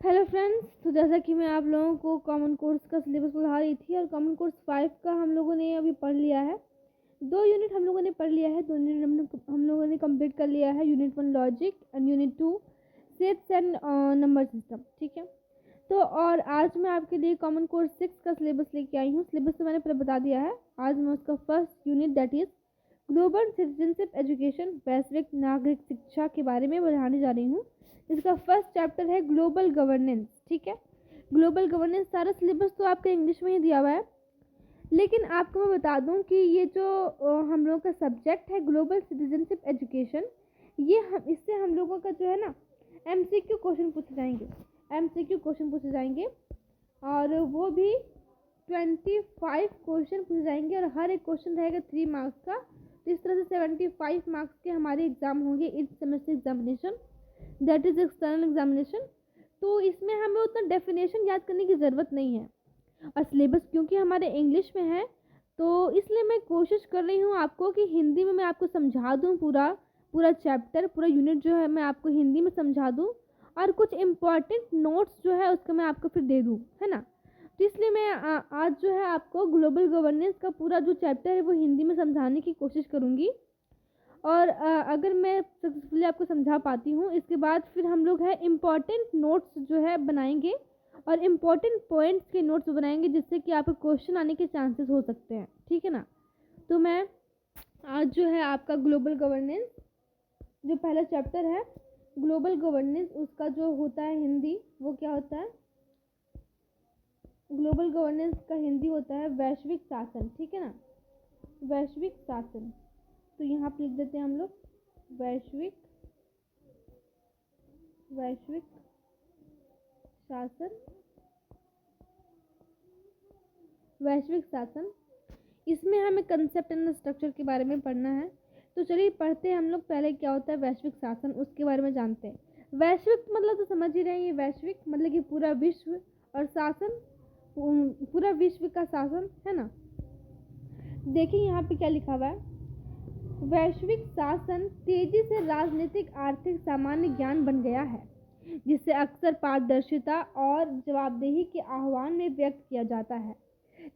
Hello friends, तो जैसा कि मैं आप लोगों को कॉमन कोर्स का सिलेबस पढ़ा रही थी और कॉमन कोर्स 5 का हम लोगों ने अभी पढ़ लिया है। 2 यूनिट हम लोगों ने पढ़ लिया है। 2 यूनिट हम लोगों ने कंप्लीट कर लिया है। Unit 1 logic and unit 2 shapes and number system. ठीक है, तो और आज मैं आपके लिए कॉमन कोर्स 6 का सिलेबस लेके आई हूँ। सिलेबस तो मैंने पहले बता दिया है। आज मैं उसका first unit that is global citizenship education, वैश्विक नागरिक शिक्षा के बारे में बढ़ाने जा रही हूँ। इसका फर्स्ट चैप्टर है ग्लोबल गवर्नेंस। ठीक है, ग्लोबल गवर्नेंस सारा सिलेबस तो आपका इंग्लिश में ही दिया हुआ है, लेकिन आपको मैं बता दूं कि ये जो हम लोगों का सब्जेक्ट है ग्लोबल सिटीजनशिप एजुकेशन, इससे हम लोगों का जो है ना एमसीक्यू क्वेश्चन पूछे जाएंगे। एमसीक्यू क्वेश्चन पूछे जाएंगे और वो भी 25 क्वेश्चन पूछे जाएंगे और हर एक क्वेश्चन रहेगा 3 मार्क्स का। तो इस तरह से 75 मार्क्स के हमारे एग्जाम होंगे इस semester examination, that is external examination. तो इसमें हमें उतना डेफिनेशन याद करने की ज़रूरत नहीं है और सिलेबस क्योंकि हमारे इंग्लिश में है, तो इसलिए मैं कोशिश कर रही हूँ आपको कि हिंदी में मैं आपको समझा दूँ। पूरा पूरा चैप्टर, पूरा यूनिट जो है मैं आपको हिंदी में समझा दूँ और कुछ इम्पॉर्टेंट नोट्स जो है उसका मैं आपको फिर दे दूँ, है ना। तो इसलिए मैं आज जो है आपको ग्लोबल गवर्नेंस का पूरा जो चैप्टर है वो हिंदी में समझाने की कोशिश करूँगी और अगर मैं सक्सेसफुली आपको समझा पाती हूँ, इसके बाद फिर हम लोग है इम्पॉर्टेंट नोट्स जो है बनाएंगे और इम्पॉर्टेंट पॉइंट्स के नोट्स बनाएंगे जिससे कि आपको क्वेश्चन आने के चांसेस हो सकते हैं। ठीक है ना। तो मैं आज जो है आपका ग्लोबल गवर्नेंस जो पहला चैप्टर है ग्लोबल गवर्नेंस, उसका जो होता है हिंदी, वो क्या होता है, ग्लोबल गवर्नेंस का हिंदी होता है वैश्विक शासन। ठीक है ना, वैश्विक शासन। तो यहाँ पे लिख देते हैं हम लोग वैश्विक वैश्विक शासन। वैश्विक शासन, इसमें हमें कंसेप्ट एंड स्ट्रक्चर के बारे में पढ़ना है। तो चलिए पढ़ते हैं हम लोग। पहले क्या होता है वैश्विक शासन, उसके बारे में जानते हैं। वैश्विक मतलब तो समझ ही रहे हैं, ये वैश्विक मतलब कि पूरा विश्व, और शासन पूरा विश्व का शासन, है ना। देखिए यहाँ पे क्या लिखा हुआ है, वैश्विक शासन तेजी से राजनीतिक आर्थिक सामान्य ज्ञान बन गया है जिसे अक्सर पारदर्शिता और जवाबदेही के आह्वान में व्यक्त किया जाता है।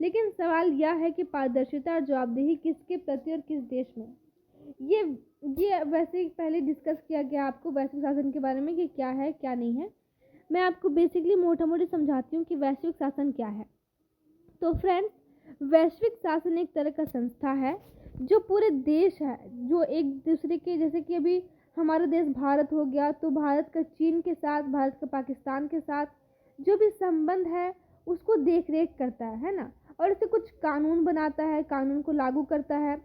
लेकिन सवाल यह है कि पारदर्शिता और जवाबदेही किसके प्रति और किस देश में। ये ये वैसे ही पहले डिस्कस किया गया आपको वैश्विक शासन के बारे में कि क्या है क्या नहीं है। मैं आपको बेसिकली मोटा मोटी समझाती हूँ कि वैश्विक शासन क्या है। तो फ्रेंड्स, वैश्विक शासन एक तरह का संस्था है जो पूरे देश है, जो एक दूसरे के, जैसे कि अभी हमारा देश भारत हो गया, तो भारत का चीन के साथ, भारत का पाकिस्तान के साथ जो भी संबंध है उसको देख रेख करता है ना। और इसे कुछ कानून बनाता है, कानून को लागू करता है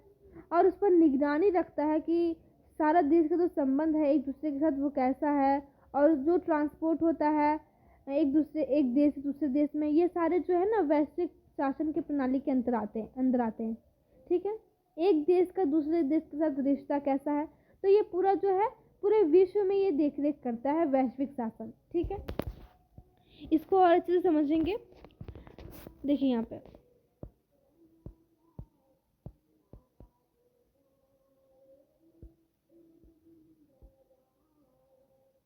और उस पर निगरानी रखता है कि सारा देश का जो संबंध है एक दूसरे के साथ वो कैसा है, और जो ट्रांसपोर्ट होता है एक देश से दूसरे देश में, ये सारे जो है ना वैश्विक शासन की प्रणाली के अंदर आते हैं। ठीक है, एक देश का दूसरे देश के साथ रिश्ता कैसा है, तो ये पूरा जो है पूरे विश्व में ये देख रेख करता है वैश्विक शासन। ठीक है, इसको और अच्छे से समझेंगे। देखिए यहाँ पे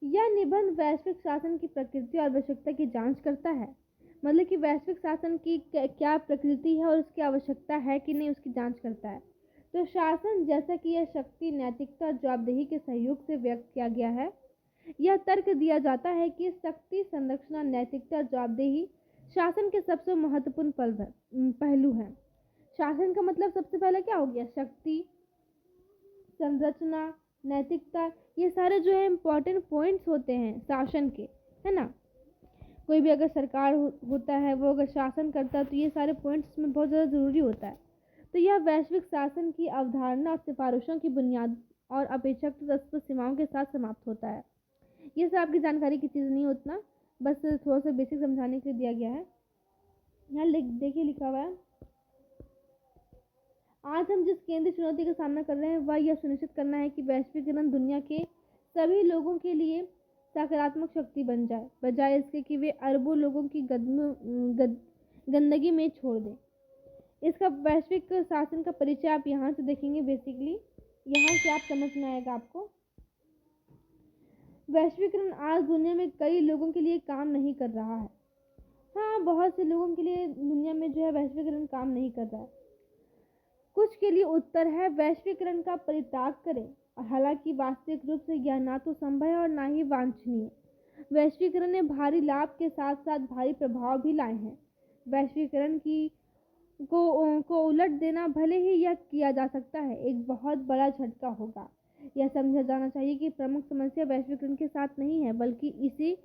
यह निबंध वैश्विक शासन की प्रकृति और आवश्यकता की जांच करता है। मतलब कि वैश्विक शासन की क्या प्रकृति है और उसकी आवश्यकता है कि नहीं, उसकी जांच करता है। तो शासन जैसा कि यह शक्ति, नैतिकता और जवाबदेही के सहयोग से व्यक्त किया गया है। यह तर्क दिया जाता है कि शक्ति, संरक्षण, नैतिकता और जवाबदेही शासन के सबसे महत्वपूर्ण पहलू हैं। शासन का मतलब सबसे पहले क्या हो गया, शक्ति, संरचना, नैतिकता, ये सारे जो है इम्पोर्टेंट पॉइंट्स होते हैं शासन के, है ना। कोई भी अगर सरकार होता है, वो अगर शासन करता है तो ये सारे पॉइंट्स इसमें बहुत ज़्यादा ज़रूरी होता है। तो यह वैश्विक शासन की अवधारणा और सिफारिशों की बुनियाद और अपेक्षाकृत स्पष्ट सीमाओं के साथ समाप्त होता है। ये सब आपकी जानकारी की चीज़ नहीं उतना, बस थोड़ा सा बेसिक समझाने के लिए दिया गया है। यहाँ देखिए लिखा हुआ है, आज हम जिस केंद्रीय चुनौती का सामना कर रहे हैं वह यह सुनिश्चित करना है कि वैश्वीकरण दुनिया के सभी लोगों के लिए सकारात्मक शक्ति बन जाए, बजाय इसके कि वे अरबों लोगों की गंदगी में छोड़ दें। इसका वैश्विक शासन का परिचय आप यहाँ से देखेंगे। बेसिकली यहाँ से आप समझ में आएगा आपको। वैश्वीकरण आज दुनिया में कई लोगों के लिए काम नहीं कर रहा है। हाँ, बहुत से लोगों के लिए दुनिया में जो है वैश्वीकरण काम नहीं कर रहा है। कुछ के लिए उत्तर है वैश्वीकरण का परित्याग करें, और हालांकि वास्तविक रूप से यह ना तो संभव है और ना ही वांछनीय। वैश्वीकरण ने भारी लाभ के साथ साथ भारी प्रभाव भी लाए हैं। वैश्वीकरण को उलट देना, भले ही यह किया जा सकता है, एक बहुत बड़ा झटका होगा। यह समझा जाना चाहिए कि प्रमुख समस्या वैश्वीकरण के साथ नहीं है, बल्कि इसे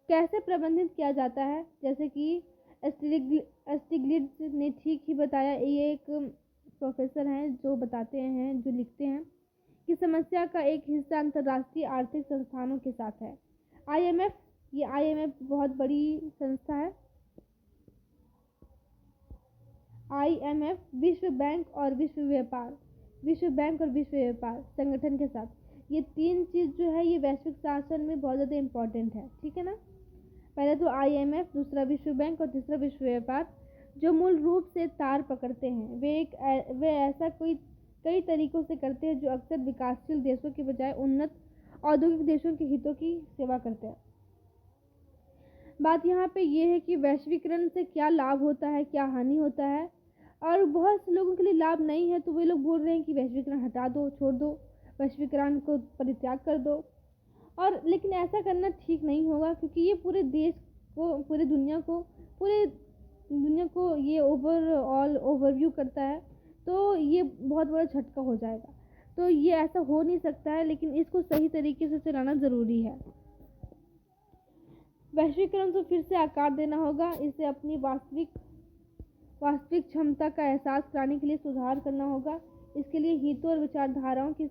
कैसे प्रबंधित किया जाता है। जैसे कि स्टिग्लिट्ज़ ने ठीक ही बताया, ये एक प्रोफेसर हैं जो बताते हैं, जो लिखते हैं कि समस्या का एक हिस्सा अंतर्राष्ट्रीय आर्थिक संस्थानों के साथ है। IMF, ये IMF बहुत बड़ी संस्था है। IMF विश्व बैंक और विश्व व्यापार संगठन के साथ, ये तीन चीज जो है ये वैश्विक शासन में बहुत ज़्यादा इम्पोर्टेंट है। ठीक है ना। पहले तो IMF, दूसरा विश्व बैंक और तीसरा विश्व व्यापार, जो मूल रूप से तार पकड़ते हैं। वे ऐसा कई तरीकों से करते हैं जो अक्सर विकासशील देशों के बजाय उन्नत औद्योगिक देशों के हितों की सेवा करते हैं। बात यहाँ पे ये है कि वैश्वीकरण से क्या लाभ होता है, क्या हानि होता है। और बहुत से लोगों के लिए लाभ नहीं है, तो वे लोग बोल रहे हैं कि वैश्वीकरण हटा दो, छोड़ दो, वैश्वीकरण को परित्याग कर दो। और लेकिन ऐसा करना ठीक नहीं होगा, क्योंकि ये पूरे देश को, पूरी दुनिया को ये ओवरव्यू करता है, तो ये बहुत बड़ा झटका हो जाएगा। तो ये ऐसा हो नहीं सकता है, लेकिन इसको सही तरीके से चलाना ज़रूरी है। वैश्वीकरण को फिर से आकार देना होगा, इसे अपनी वास्तविक क्षमता का एहसास कराने के लिए सुधार करना होगा। इसके लिए हितों और विचारधाराओं की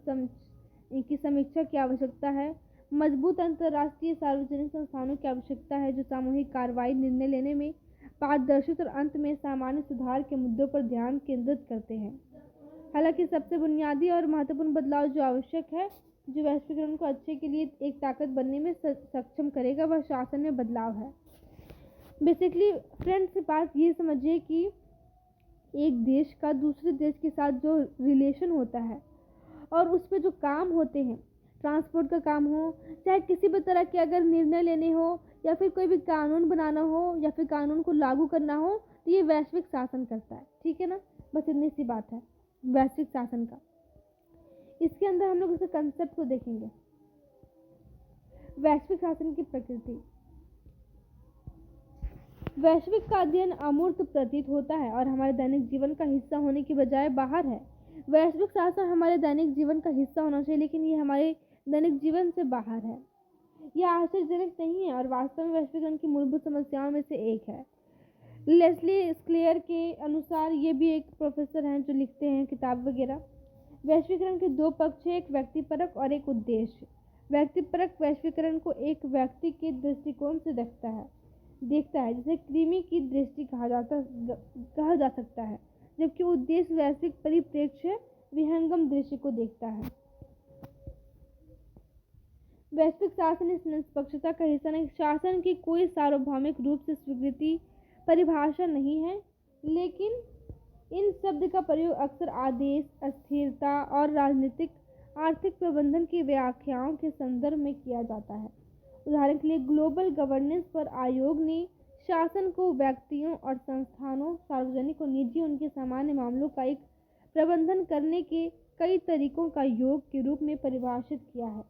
समीक्षा की आवश्यकता है। मजबूत अंतर्राष्ट्रीय सार्वजनिक संस्थानों की आवश्यकता है, जो सामूहिक कार्रवाई, निर्णय लेने में पारदर्शिता और अंत में सामान्य सुधार के मुद्दों पर ध्यान केंद्रित करते हैं। हालांकि सबसे बुनियादी और महत्वपूर्ण बदलाव जो आवश्यक है, जो वैश्वीकरण को अच्छे के लिए एक ताकत बनने में सक्षम करेगा, वह शासन में बदलाव है। बेसिकली फ्रेंड्स, बात ये समझिए कि एक देश का दूसरे देश के साथ जो रिलेशन होता है और उस पर जो काम होते हैं, ट्रांसपोर्ट का काम हो, चाहे किसी भी तरह के अगर निर्णय लेने हो, या फिर कोई भी कानून बनाना हो, या फिर कानून को लागू करना हो, तो ये वैश्विक शासन करता है। ठीक है ना। बस इतनी सी बात है वैश्विक शासन का। इसके अंदर हम लोग इसके कंसेप्ट को देखेंगे। वैश्विक शासन की प्रकृति। वैश्विक का अध्ययन अमूर्त प्रतीत होता है और हमारे दैनिक जीवन का हिस्सा होने की बजाय बाहर है। वैश्विक शासन हमारे दैनिक जीवन का हिस्सा होना चाहिए, लेकिन ये हमारे दैनिक जीवन से बाहर है। यह आश्चर्यजनक नहीं है और वास्तव में वैश्वीकरण की मूलभूत समस्याओं में से एक है। लेस्ली स्क्लेयर के अनुसार, ये भी एक प्रोफेसर हैं जो लिखते हैं किताब वगैरह, वैश्वीकरण के दो पक्ष हैं, एक व्यक्तिपरक और एक उद्देश्य। व्यक्तिपरक वैश्वीकरण को एक व्यक्ति के दृष्टिकोण से देखता है, जिसे कृमि की दृष्टि कहा जा सकता है, जबकि उद्देश्य वैश्विक परिप्रेक्ष्य विहंगम दृश्य को देखता है। वैश्विक शासन इस निष्पक्षता का हिस्सा नहीं। शासन की कोई सार्वभौमिक रूप से स्वीकृति परिभाषा नहीं है, लेकिन इन शब्द का प्रयोग अक्सर आदेश, अस्थिरता और राजनीतिक आर्थिक प्रबंधन की व्याख्याओं के संदर्भ में किया जाता है। उदाहरण के लिए ग्लोबल गवर्नेंस पर आयोग ने शासन को व्यक्तियों और संस्थानों, सार्वजनिक और निजी, उनके सामान्य मामलों का एक प्रबंधन करने के कई तरीकों का योग के रूप में परिभाषित किया है।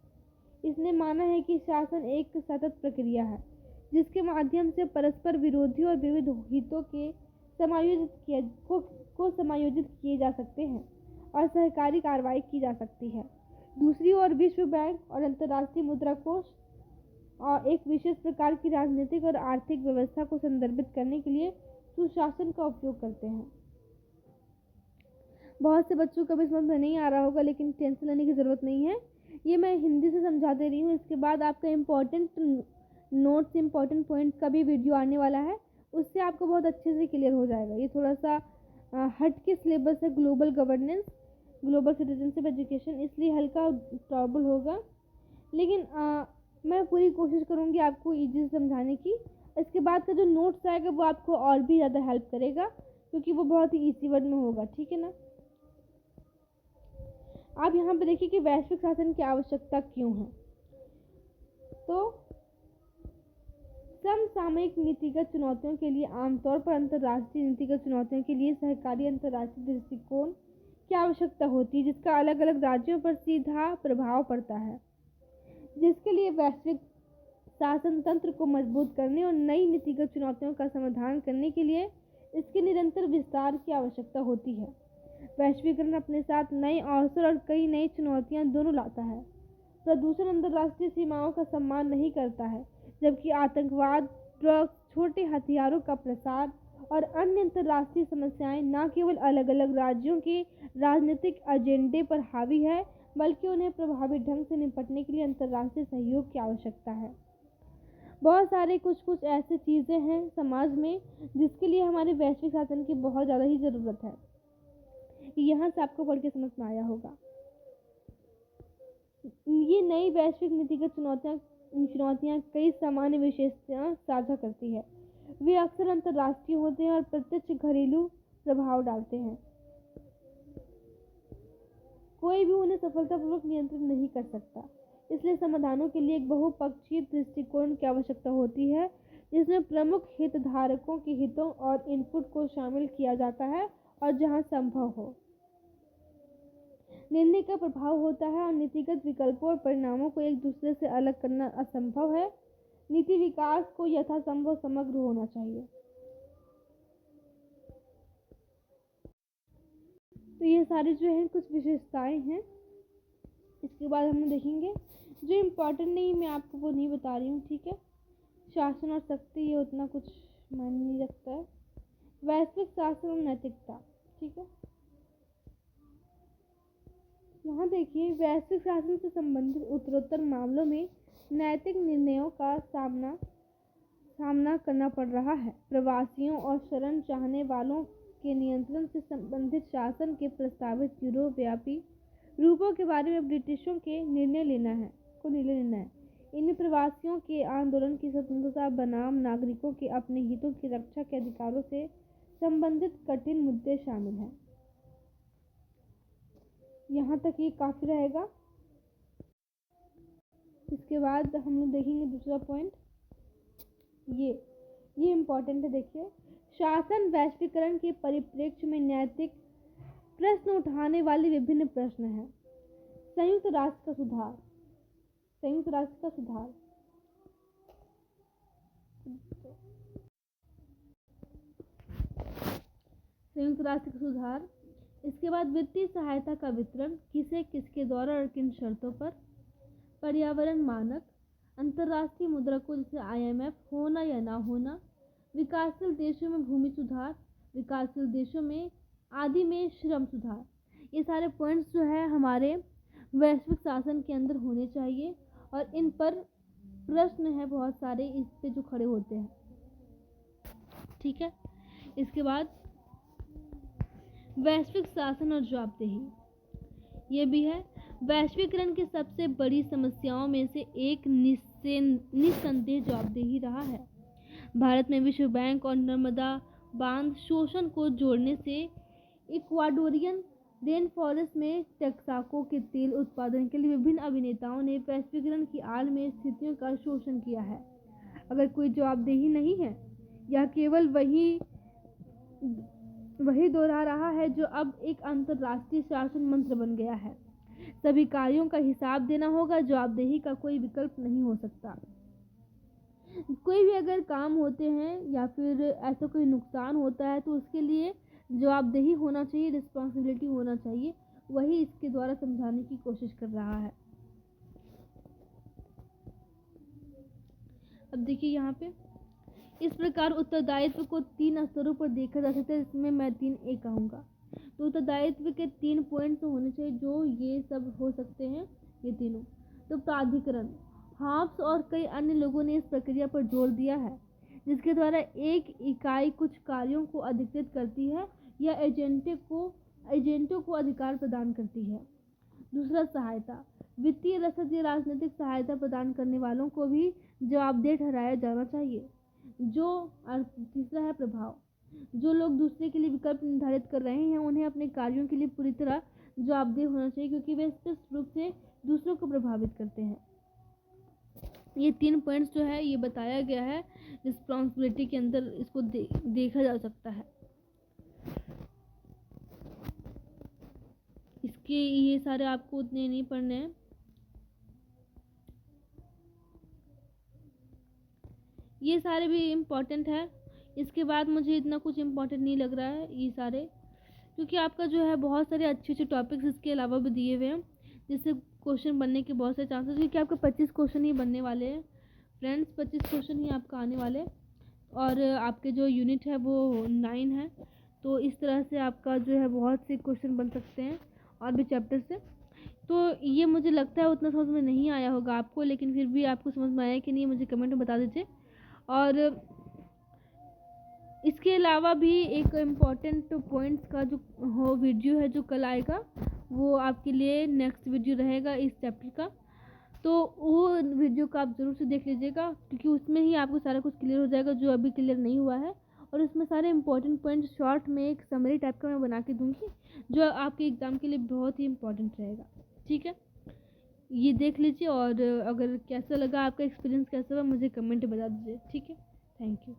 इसने माना है कि शासन एक सतत प्रक्रिया है, जिसके माध्यम से परस्पर विरोधी और विविध हितों के समायोजित किए जा सकते हैं और सहकारी कार्रवाई की जा सकती है। दूसरी ओर विश्व बैंक और अंतर्राष्ट्रीय मुद्रा कोष और एक विशेष प्रकार की राजनीतिक और आर्थिक व्यवस्था को संदर्भित करने के लिए सुशासन का उपयोग करते हैं। बहुत से बच्चों को भी समझ में नहीं आ रहा होगा, लेकिन टेंशन लेने की ज़रूरत नहीं है। ये मैं हिंदी से समझा दे रही हूँ। इसके बाद आपका इम्पोर्टेंट नोट्स, इम्पोर्टेंट पॉइंट का भी वीडियो आने वाला है, उससे आपको बहुत अच्छे से क्लियर हो जाएगा। ये थोड़ा सा हट के सिलेबस है, global governance, global citizenship education, इसलिए हल्का ट्रबल होगा, लेकिन मैं पूरी कोशिश करूँगी आपको ईजी से समझाने की। इसके बाद का जो नोट्स आएगा वो आपको और भी ज़्यादा हेल्प करेगा, क्योंकि वो बहुत ही ईजी वर्ड में होगा। ठीक है ना। आप यहाँ पे देखिए कि वैश्विक शासन की आवश्यकता क्यों है। तो समसामयिक नीतिगत चुनौतियों के लिए आमतौर पर अंतर्राष्ट्रीय नीतिगत चुनौतियों के लिए सहकारी अंतर्राष्ट्रीय दृष्टिकोण की आवश्यकता होती है, जिसका अलग अलग राज्यों पर सीधा प्रभाव पड़ता है, जिसके लिए वैश्विक शासन तंत्र को मजबूत करने और नई नीतिगत चुनौतियों का समाधान करने के लिए इसके निरंतर विस्तार की आवश्यकता होती है। वैश्वीकरण अपने साथ नए अवसर और कई नई चुनौतियां दोनों लाता है। प्रदूषण अंतर्राष्ट्रीय सीमाओं का सम्मान नहीं करता है, जबकि आतंकवाद, ड्रग्स, छोटे हथियारों का प्रसार और अन्य अंतर्राष्ट्रीय समस्याएं न केवल अलग अलग राज्यों के राजनीतिक एजेंडे पर हावी है, बल्कि उन्हें प्रभावी ढंग से निपटने के लिए अंतर्राष्ट्रीय सहयोग की आवश्यकता है। बहुत सारे कुछ ऐसे चीज़ें हैं समाज में जिसके लिए हमारे वैश्विक शासन की बहुत ज़्यादा ही ज़रूरत है। यहाँ से आपको पढ़ के समझ में आया होगा। ये नई वैश्विक नीतिगत चुनौतियाँ कई सामान्य विशेषताएं साझा करती है। वे अक्सर अंतर्राष्ट्रीय होते हैं और प्रत्यक्ष घरेलू प्रभाव डालते हैं। कोई भी उन्हें सफलतापूर्वक नियंत्रित नहीं कर सकता, इसलिए समाधानों के लिए एक बहुपक्षीय दृष्टिकोण की आवश्यकता होती है, जिसमें प्रमुख हितधारकों के हितों और इनपुट को शामिल किया जाता है और जहां संभव हो निर्णय का प्रभाव होता है और नीतिगत विकल्पों और परिणामों को एक दूसरे से अलग करना असंभव है। नीति विकास को यथासंभव समग्र होना चाहिए। तो ये सारी जो है कुछ विशेषताएं हैं। इसके बाद हम देखेंगे जो इम्पोर्टेंट नहीं, मैं आपको वो नहीं बता रही हूँ, ठीक है। शासन और शक्ति ये उतना कुछ मायने नहीं रखता है। वैश्विक शासन और नैतिकता, ठीक है। यहाँ देखिए, वैश्विक शासन से संबंधित उत्तरोत्तर मामलों में नैतिक निर्णयों का सामना करना पड़ रहा है। प्रवासियों और शरण चाहने वालों के नियंत्रण से संबंधित शासन के प्रस्तावित यूरोप व्यापी रूपों के बारे में ब्रिटिशों के निर्णय लेना है। इनमें प्रवासियों के आंदोलन की स्वतंत्रता बनाम नागरिकों के अपने हितों की रक्षा के अधिकारों से संबंधित कठिन मुद्दे शामिल हैं। यहाँ तक ये काफी रहेगा। इसके बाद हम लोग देखेंगे दूसरा पॉइंट, ये इम्पोर्टेंट है। देखिए, शासन वैश्वीकरण के परिप्रेक्ष्य में नैतिक प्रश्न उठाने वाले विभिन्न प्रश्न हैं। संयुक्त राष्ट्र का सुधार इसके बाद वित्तीय सहायता का वितरण किसे, किसके द्वारा और किन शर्तों पर, पर्यावरण मानक, अंतर्राष्ट्रीय मुद्रा कोष जैसे IMF होना या ना होना, विकासशील देशों में भूमि सुधार, विकासशील देशों में आदि में श्रम सुधार। ये सारे पॉइंट्स जो है हमारे वैश्विक शासन के अंदर होने चाहिए और इन पर प्रश्न है बहुत सारे इस पे जो खड़े होते हैं, ठीक है। इसके बाद वैश्विक शासन और जवाबदेही, ये भी है। वैश्वीकरण की सबसे बड़ी समस्याओं में से एक निस्संदेह जवाबदेही रहा है। भारत में विश्व बैंक और नर्मदा बांध शोषण को जोड़ने से इक्वाडोरियन रेन फॉरेस्ट में टेक्साको के तेल उत्पादन के लिए विभिन्न अभिनेताओं ने वैश्वीकरण की आड़ में स्थितियों का शोषण किया है। अगर कोई जवाबदेही नहीं है या केवल वही दोहरा रहा है जो अब एक अंतर्राष्ट्रीय शासन मंत्र बन गया है। सभी कार्यों का हिसाब देना होगा, जवाबदेही का कोई विकल्प नहीं हो सकता। कोई भी अगर काम होते हैं या फिर ऐसा कोई नुकसान होता है तो उसके लिए जवाबदेही होना चाहिए, रिस्पॉन्सिबिलिटी होना चाहिए। वही इसके द्वारा समझाने की कोशिश कर रहा है। अब देखिए यहाँ पे इस प्रकार उत्तरदायित्व को 3 स्तरों पर देखा जा सकता है, जिसमें मैं 3A कहूँगा। तो उत्तरदायित्व के 3 पॉइंट्स होने चाहिए जो ये सब हो सकते हैं, ये तीनों। तो प्राधिकरण, हाब्स और कई अन्य लोगों ने इस प्रक्रिया पर जोर दिया है, जिसके द्वारा एक इकाई कुछ कार्यों को अधिकृत करती है या एजेंटों को अधिकार प्रदान करती है। दूसरा, सहायता, वित्तीय रसद या राजनीतिक सहायता प्रदान करने वालों को भी जवाबदेह ठहराया जाना चाहिए। तीसरा है प्रभाव, जो लोग दूसरे के लिए विकल्प निर्धारित कर रहे हैं उन्हें अपने कार्यों के लिए पूरी तरह जवाबदेह होना चाहिए, क्योंकि वे स्पष्ट रूप से दूसरों को प्रभावित करते हैं। ये 3 पॉइंट्स जो है ये बताया गया है रिस्पॉन्सिबिलिटी के अंदर, इसको देखा जा सकता है। इसके ये सारे आपको उतने नहीं पढ़ने हैं। ये सारे भी इम्पोर्टेंट है। इसके बाद मुझे इतना कुछ इम्पोर्टेंट नहीं लग रहा है ये सारे, क्योंकि आपका जो है बहुत सारे अच्छे अच्छे टॉपिक्स इसके अलावा भी दिए हुए हैं, जिससे क्वेश्चन बनने के बहुत सारे चांसेस, क्योंकि आपके 25 क्वेश्चन ही बनने वाले हैं फ्रेंड्स, 25 क्वेश्चन ही आपका आने वाले हैं। और आपके जो यूनिट है वो 9 है, तो इस तरह से आपका जो है बहुत से क्वेश्चन बन सकते हैं और भी चैप्टर से। तो ये मुझे लगता है उतना समझ में नहीं आया होगा आपको, लेकिन फिर भी आपको समझ में आया कि नहीं मुझे कमेंट में बता दीजिए। और इसके अलावा भी एक इम्पॉर्टेंट पॉइंट्स का जो हो वीडियो है जो कल आएगा, वो आपके लिए नेक्स्ट वीडियो रहेगा इस चैप्टर का, तो वो वीडियो का आप ज़रूर से देख लीजिएगा, क्योंकि उसमें ही आपको सारा कुछ क्लियर हो जाएगा जो अभी क्लियर नहीं हुआ है। और उसमें सारे इंपॉर्टेंट पॉइंट्स शॉर्ट में एक समरी टाइप का मैं बना के दूंगी, जो आपके एग्ज़ाम के लिए बहुत ही इम्पोर्टेंट रहेगा। ठीक है, ये देख लीजिए, और अगर कैसा लगा आपका एक्सपीरियंस कैसा हुआ मुझे कमेंट में बता दीजिए। ठीक है, थैंक यू।